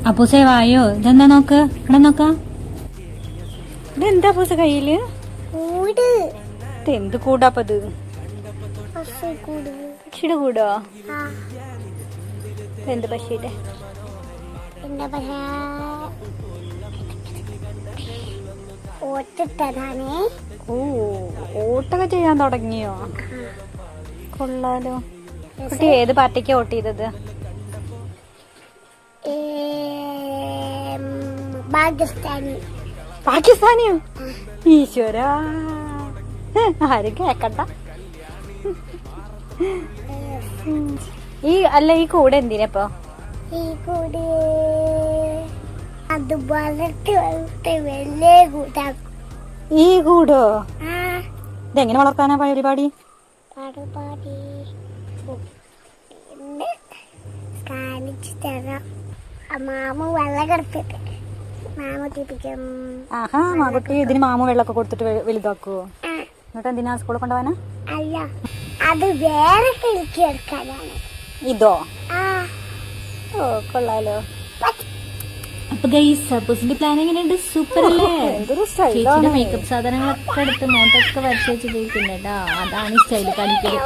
അപ്പൂസേ വായോ, ഇതെന്താ നോക്ക്, ഇവിടെ നോക്കാം. ഇതെന്താ അപ്പൂസ കയ്യില്? എന്ത് കൂടാപ്പത്? പക്ഷിയുടെ കൂടോ? എന്ത് പക്ഷിയുടെ? ഓ, ഓട്ടൊക്കെ ചെയ്യാൻ തുടങ്ങിയോ? കൊള്ളാലോ. കുട്ടി ഏത് പാർട്ടിക്കാ വോട്ട് ചെയ്തത്? പാകിസ്ഥാനിയോ? ഈശ്വര, ആരും കേക്കണ്ട. ഈ കൂടെ എന്തിനപ്പോ? ഈ കൂട് അത് വളർത്തി വലിയ കൂടാക്കും. ഈ കൂടോ? ഇതെങ്ങനെ വളർത്താനാ പരിപാടി? കാണിച്ചു തരാം. മാമ വെള്ളം കിടത്തിട്ട് മാമ തിപ്പിക്കും. ആഹാ, മാകുട്ടി ഇതിന് മാമ വെള്ളമൊക്കെ കൊടുത്തിട്ട് വലുതാക്കുവോ? എന്നിട്ട് എന്തിനാ സ്കൂളിൽ കൊണ്ടുപോവാനാ? അല്ല, അത് വേറെ കിളിക്ക് എടുക്കാനാണ്. ഇതോ? ഓ, കൊള്ളാലോ. അപ്പൊ ഗൈസ്, അപ്പൂസിന്റെ പ്ലാൻ എങ്ങനെയുണ്ട്? സൂപ്പർ അല്ലേ? ചേച്ചിയുടെ മേക്കപ്പ് സാധനങ്ങളൊക്കെ എടുത്ത് മോട്ടൊക്കെ വരച്ച് വെച്ചിരിക്കുന്നുണ്ട്. അതാണ് സ്റ്റൈല് കാണിക്കല്.